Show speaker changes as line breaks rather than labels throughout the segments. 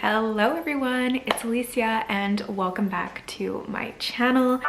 Hello everyone, it's Alicia and welcome back to my channel.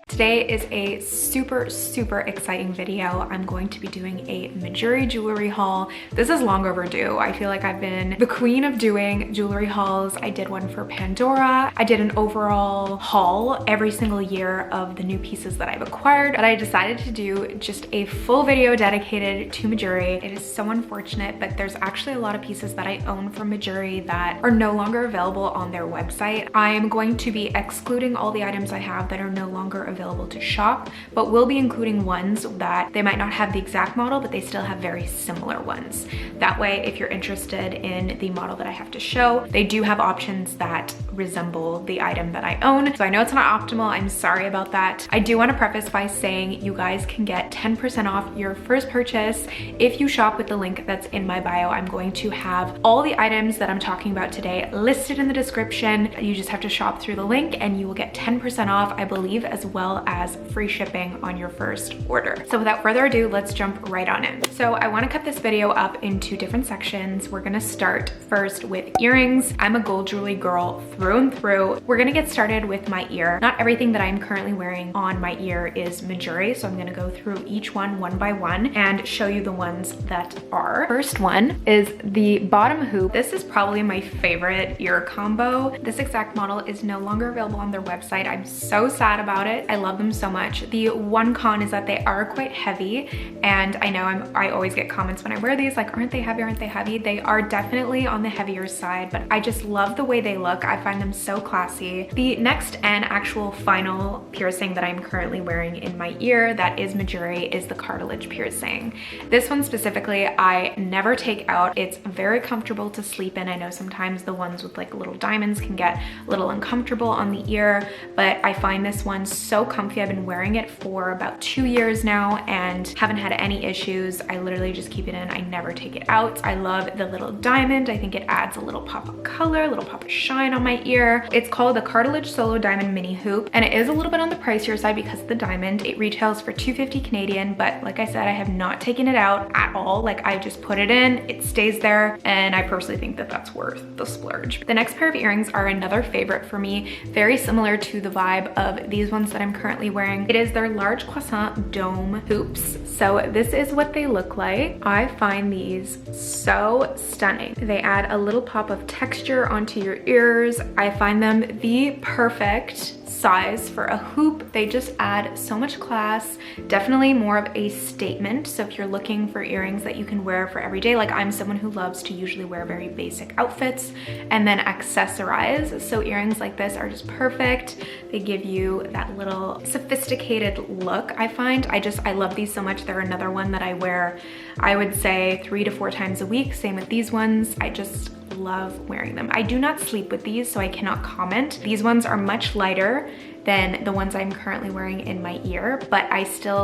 Today is a super exciting video. I'm going to be doing a MEJURI jewelry haul. This is long overdue. I feel like I've been the queen of doing jewelry hauls. I did one for Pandora. I did an overall haul every single year of the new pieces that I've acquired, but I decided to do just a full video dedicated to MEJURI. It is so unfortunate, but there's actually a lot of pieces that I own from MEJURI that are no longer available on their website. I am going to be excluding all the items I have that are no longer available to shop, but we'll be including ones that they might not have the exact model, but they still have very similar ones. That way, if you're interested in the model that I have to show, they do have options that resemble the item that I own. So I know it's not optimal, I'm sorry about that. I do want to preface by saying you guys can get 10% off your first purchase if you shop with the link that's in my bio. I'm going to have all the items that I'm talking about today listed in the description. You just have to shop through the link and you will get 10% off, I believe, as well as free shipping on your first order. So without further ado, let's jump right on in. So I want to cut this video up into different sections. We're gonna start first with earrings. I'm a gold jewelry girl through and through. We're gonna get started with my ear. Not everything that I'm currently wearing on my ear is MEJURI, so I'm gonna go through each one by one and show you the ones that are. First one is the bottom hoop. This is probably my favorite ear combo. This exact model is no longer available on their website. I'm so sad about it. I love them so much. The one con is that they are quite heavy, and I know I always get comments when I wear these like, aren't they heavy, aren't they heavy? They are definitely on the heavier side, but I just love the way they look. I find them so classy. The next and actual final piercing that I'm currently wearing in my ear that is MEJURI is the cartilage piercing. This one specifically I never take out. It's very comfortable to sleep in. I know sometimes the ones with like little diamonds can get a little uncomfortable on the ear, but I find this one so comfy. I've been wearing it for about 2 years now and haven't had any issues. I literally just keep it in. I never take it out. I love the little diamond. I think it adds a little pop of color, a little pop of shine on my ear. It's called the Cartilage Solo Diamond Mini Hoop, and it is a little bit on the pricier side because of the diamond. It retails for $250 Canadian, but like I said, I have not taken it out at all. Like, I just put it in, it stays there, and I personally think that that's worth the splurge. The next pair of earrings are another favorite for me, very similar to the vibe of these ones that I'm currently wearing. It is their large croissant dome hoops. So this is what they look like. I find these so stunning. They add a little pop of texture onto your ears. I find them the perfect size for a hoop. They just add so much class, definitely more of a statement. So if you're looking for earrings that you can wear for every day, like I'm someone who loves to usually wear very basic outfits and then accessorize, so earrings like this are just perfect. They give you that little sophisticated look. I find I love these so much. They're another one that I wear, I would say 3 to 4 times a week. Same with these ones. I just love wearing them. I do not sleep with these, so I cannot comment. These ones are much lighter than the ones I'm currently wearing in my ear, but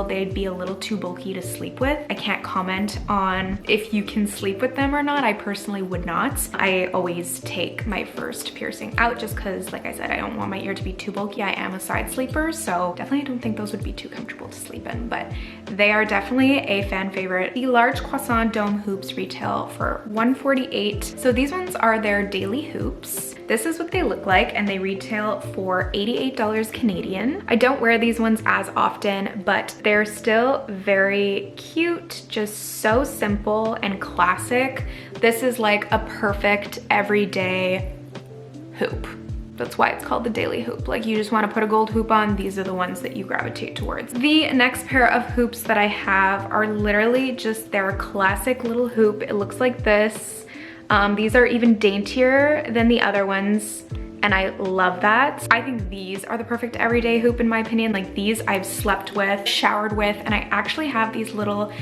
they'd be a little too bulky to sleep with. I can't comment on if you can sleep with them or not. I personally would not. I always take my first piercing out just because, like I said, I don't want my ear to be too bulky. I am a side sleeper, so definitely don't think those would be too comfortable to sleep in, but they are definitely a fan favorite. The large croissant dome hoops retail for $148. So these ones are their daily hoops. This is what they look like, and they retail for $88 Canadian. I don't wear these ones as often, but they're still very cute, just so simple and classic. This is like a perfect everyday hoop. That's why it's called the daily hoop. Like, you just want to put a gold hoop on, these are the ones that you gravitate towards. The next pair of hoops that I have are literally just their classic little hoop. It looks like this. These are even daintier than the other ones, and I love that. I think these are the perfect everyday hoop in my opinion. Like, these I've slept with, showered with, and I actually have these little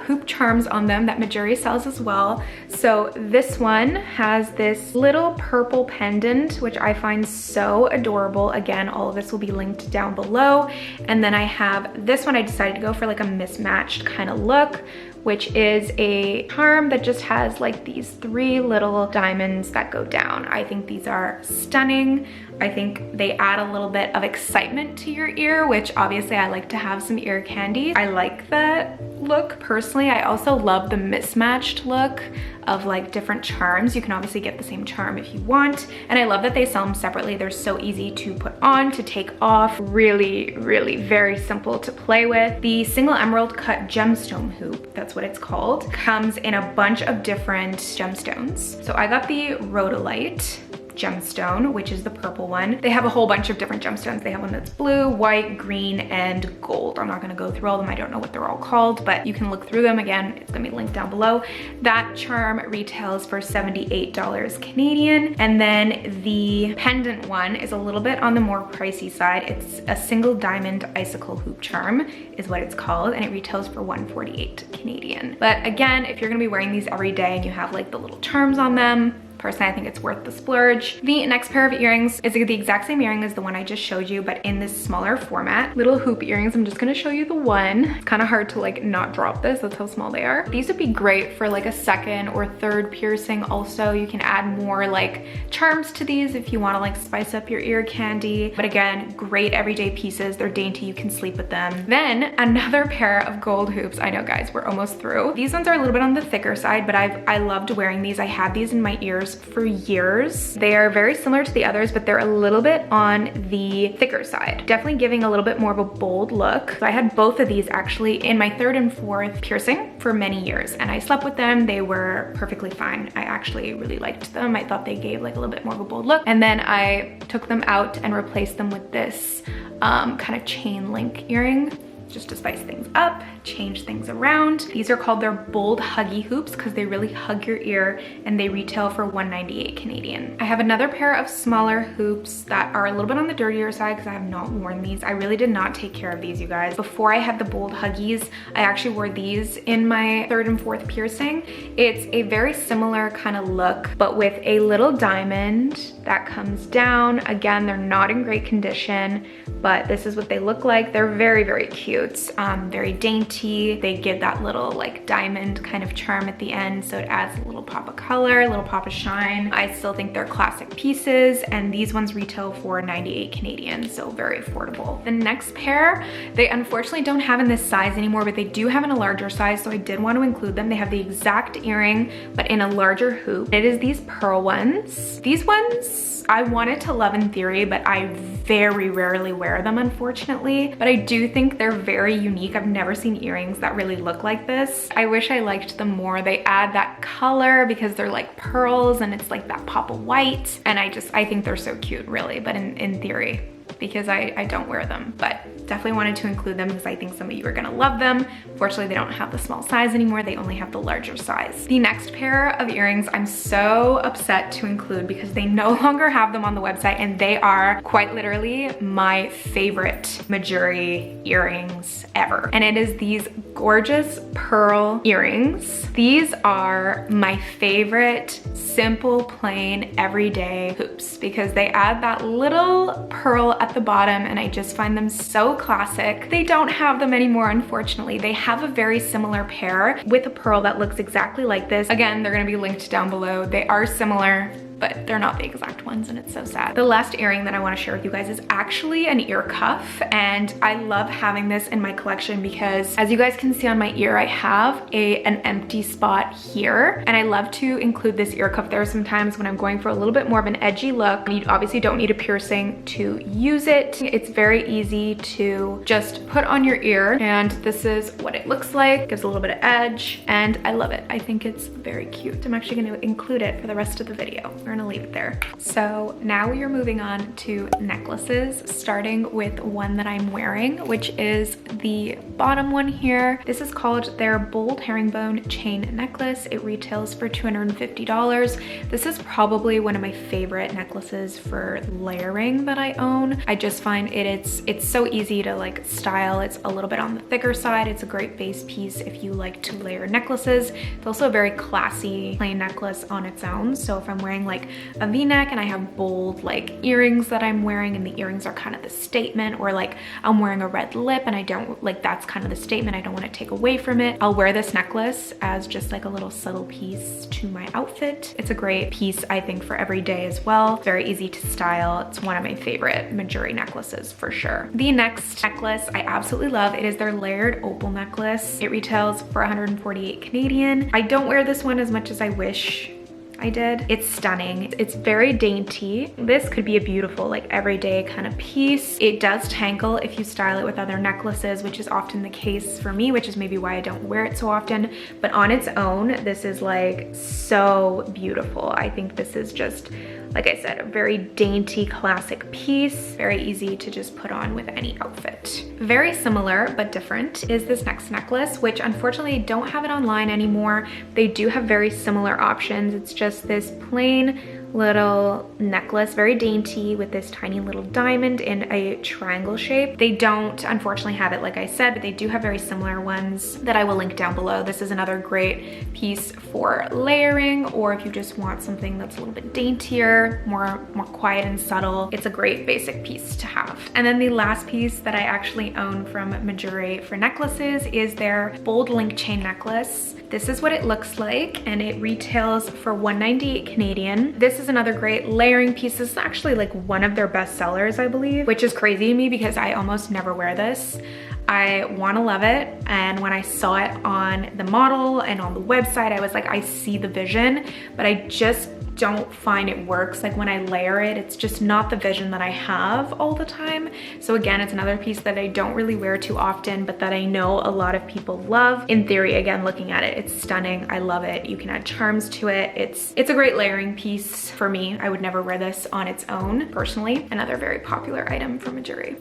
hoop charms on them that MEJURI sells as well. So this one has this little purple pendant, which I find so adorable. Again, all of this will be linked down below. And then I have this one. I decided to go for like a mismatched kind of look, which is a charm that just has like these 3 little diamonds that go down. I think these are stunning. I think they add a little bit of excitement to your ear, which obviously I like to have some ear candy. I like that look personally. I also love the mismatched look of like different charms. You can obviously get the same charm if you want. And I love that they sell them separately. They're so easy to put on, to take off. Really, really very simple to play with. The single emerald cut gemstone hoop, that's what it's called, comes in a bunch of different gemstones. So I got the rhodolite gemstone, which is the purple one. They have a whole bunch of different gemstones. They have one that's blue, white, green, and gold. I'm not gonna go through all of them. I don't know what they're all called, but you can look through them. Again, it's gonna be linked down below. That charm retails for $78 Canadian. And then the pendant one is a little bit on the more pricey side. It's a single diamond icicle hoop charm is what it's called, and it retails for $148 Canadian. But again, if you're gonna be wearing these every day and you have like the little charms on them, personally, I think it's worth the splurge. The next pair of earrings is the exact same earring as the one I just showed you, but in this smaller format. Little hoop earrings. I'm just gonna show you the one. It's kind of hard to like not drop this. That's how small they are. These would be great for like a second or third piercing. Also, you can add more like charms to these if you want to like spice up your ear candy. But again, great everyday pieces. They're dainty. You can sleep with them. Then another pair of gold hoops. I know, guys, we're almost through. These ones are a little bit on the thicker side, but I loved wearing these. I had these in my ears for years. They are very similar to the others, but they're a little bit on the thicker side. Definitely giving a little bit more of a bold look. So I had both of these actually in my third and fourth piercing for many years, and I slept with them. They were perfectly fine. I actually really liked them. I thought they gave like a little bit more of a bold look. And then I took them out and replaced them with this kind of chain link earring, just to spice things up, change things around. These are called their bold huggy hoops because they really hug your ear, and they retail for $198 Canadian. I have another pair of smaller hoops that are a little bit on the dirtier side because I have not worn these. I really did not take care of these, you guys. Before I had the bold huggies, I actually wore these in my third and fourth piercing. It's a very similar kind of look, but with a little diamond that comes down. Again, they're not in great condition, but this is what they look like. They're very, very cute. Very dainty. They give that little like diamond kind of charm at the end, so it adds a little pop of color, a little pop of shine. I still think they're classic pieces, and these ones retail for $98 Canadian, so very affordable. The next pair, they unfortunately don't have in this size anymore, but they do have in a larger size, so I did want to include them. They have the exact earring, but in a larger hoop. It is these pearl ones. These ones I wanted to love in theory, but I very rarely wear them, unfortunately. But I do think they're very unique. I've never seen earrings that really look like this. I wish I liked them more. They add that color because they're like pearls and it's like that pop of white. And I think they're so cute, really, but in theory, because I don't wear them, but definitely wanted to include them because I think some of you are gonna love them. Fortunately, they don't have the small size anymore. They only have the larger size. The next pair of earrings I'm so upset to include because they no longer have them on the website, and they are quite literally my favorite MEJURI earrings ever. And it is these gorgeous pearl earrings. These are my favorite simple, plain, everyday hoops because they add that little pearl at the bottom, and I just find them so classic. They don't have them anymore, unfortunately. They have a very similar pair with a pearl that looks exactly like this. Again, they're gonna be linked down below. They are similar, but they're not the exact ones, and it's so sad. The last earring that I want to share with you guys is actually an ear cuff, and I love having this in my collection because as you guys can see on my ear, I have an empty spot here, and I love to include this ear cuff there sometimes when I'm going for a little bit more of an edgy look. You obviously don't need a piercing to use it. It's very easy to just put on your ear, and this is what it looks like. Gives a little bit of edge, and I love it. I think it's very cute. I'm actually going to include it for the rest of the video. We're gonna leave it there. So now we are moving on to necklaces, starting with one that I'm wearing, which is the bottom one here. This is called their Bold Herringbone Chain Necklace. It retails for $250. This is probably one of my favorite necklaces for layering that I own. I just find it's so easy to like style. It's a little bit on the thicker side. It's a great base piece if you like to layer necklaces. It's also a very classy plain necklace on its own. So if I'm wearing like like a v-neck and I have bold like earrings that I'm wearing, and the earrings are kind of the statement, or like I'm wearing a red lip and I don't like, that's kind of the statement. I don't want to take away from it. I'll wear this necklace as just like a little subtle piece to my outfit. It's a great piece, I think, for every day as well. Very easy to style. It's one of my favorite MEJURI necklaces for sure. The next necklace I absolutely love. It is their layered opal necklace. It retails for 148 Canadian. I don't wear this one as much as I wish I did. It's stunning. It's very dainty. This could be a beautiful like everyday kind of piece. It does tangle if you style it with other necklaces, which is often the case for me, which is maybe why I don't wear it so often. But on its own, this is like so beautiful. I think this is just, like I said, a very dainty classic piece. Very easy to just put on with any outfit. Very similar but different is this next necklace, which unfortunately don't have it online anymore. They do have very similar options. It's just this plain little necklace, very dainty, with this tiny little diamond in a triangle shape. They don't unfortunately have it, like I said, but they do have very similar ones that I will link down below. This is another great piece for layering, or if you just want something that's a little bit daintier, more quiet and subtle. It's a great basic piece to have. And then the last piece that I actually own from MEJURI for necklaces is their bold link chain necklace. This is what it looks like, and it retails for 198 Canadian. This is another great layering piece. This is actually like one of their best sellers, I believe, which is crazy to me because I almost never wear this. I want to love it, and when I saw it on the model and on the website, I was like, I see the vision, but I just don't find it works. Like when I layer it, it's just not the vision that I have all the time. So again, it's another piece that I don't really wear too often, but that I know a lot of people love. In theory, again, looking at it, it's stunning. I love it. You can add charms to it. It's a great layering piece for me. I would never wear this on its own, personally. Another very popular item from MEJURI.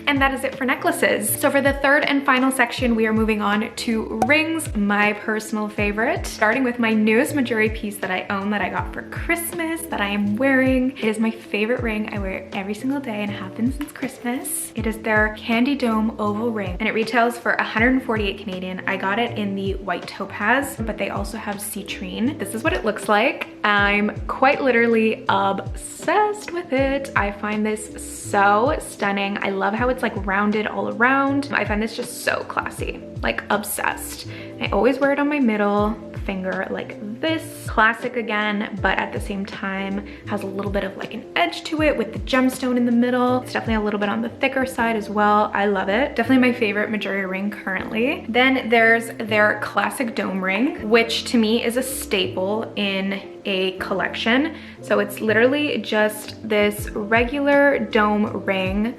And that is it for necklaces. So for the third and final section, we are moving on to rings, my personal favorite. Starting with my newest MEJURI piece that I own that I got for Christmas that I am wearing. It is my favorite ring. I wear it every single day and have been since Christmas. It is their Candy Dome oval ring, and it retails for 148 Canadian. I got it in the white topaz, but they also have citrine. This is what it looks like. I'm quite literally obsessed with it. I find this so stunning. I love how it's like rounded all around. I find this just so classy, like obsessed. I always wear it on my middle finger like this. Classic again, but at the same time has a little bit of like an edge to it with the gemstone in the middle. It's definitely a little bit on the thicker side as well. I love it. Definitely my favorite MEJURI ring currently. Then there's their classic dome ring, which to me is a staple in a collection. So it's literally just this regular dome ring.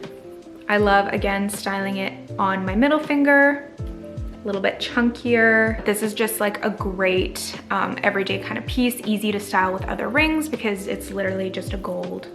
I love, again, styling it on my middle finger, a little bit chunkier. This is just like a great everyday kind of piece, easy to style with other rings because it's literally just a gold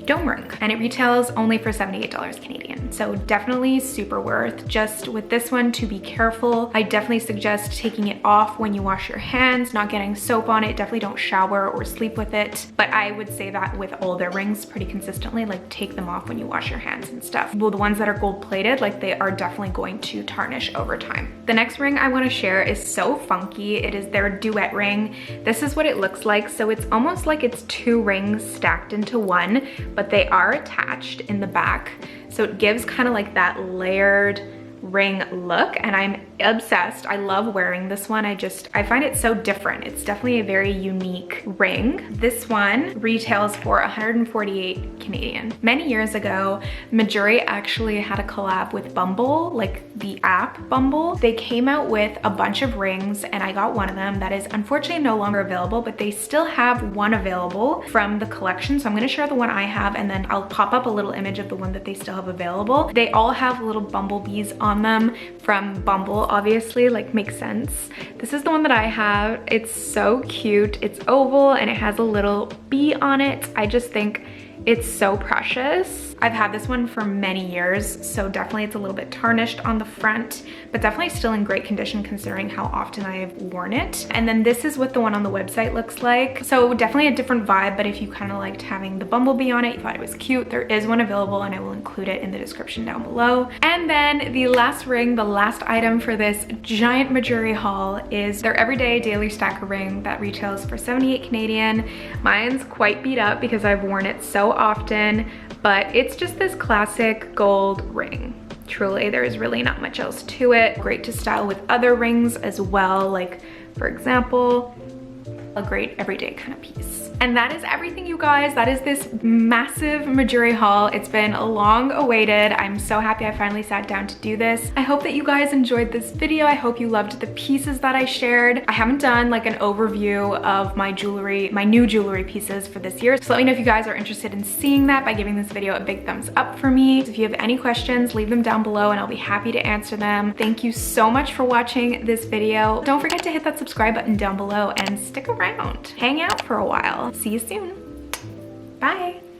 dome ring, and it retails only for 78 Canadian. So definitely super worth. Just with this one, to be careful. I definitely suggest taking it off when you wash your hands, not getting soap on it. Definitely don't shower or sleep with it. But I would say that with all their rings pretty consistently, like take them off when you wash your hands and stuff. Well, the ones that are gold plated, like they are definitely going to tarnish over time. The next ring I want to share is so funky. It is their duet ring. This is what it looks like. So it's almost like it's two rings stacked into one, but they are attached in the back. So it gives kind of like that layered ring look, and I'm obsessed. I love wearing this one. I find it so different. It's definitely a very unique ring. This one retails for 148 Canadian. Many years ago, MEJURI actually had a collab with Bumble, like the app Bumble. They came out with a bunch of rings, and I got one of them that is unfortunately no longer available, but they still have one available from the collection. So I'm gonna share the one I have, and then I'll pop up a little image of the one that they still have available. They all have little bumblebees on them from Bumble, obviously, like makes sense. This is the one that I have. It's so cute. It's oval and it has a little bee on it. I just think it's so precious. I've had this one for many years, so definitely it's a little bit tarnished on the front, but definitely still in great condition considering how often I've worn it. And then this is what the one on the website looks like. So definitely a different vibe, but if you kind of liked having the bumblebee on it, you thought it was cute, there is one available and I will include it in the description down below. And then the last ring, the last item for this giant MEJURI haul is their everyday daily stacker ring that retails for 78 Canadian. Mine's quite beat up because I've worn it so often, but it's just this classic gold ring. Truly, there is really not much else to it. Great to style with other rings as well, like for example, a great everyday kind of piece. And that is everything, you guys. That is this massive MEJURI haul. It's been long awaited. I'm so happy I finally sat down to do this. I hope that you guys enjoyed this video. I hope you loved the pieces that I shared. I haven't done like an overview of my jewelry, my new jewelry pieces for this year. So let me know if you guys are interested in seeing that by giving this video a big thumbs up for me. If you have any questions, leave them down below and I'll be happy to answer them. Thank you so much for watching this video. Don't forget to hit that subscribe button down below and stick around. Hang out for a while. See you soon. Bye.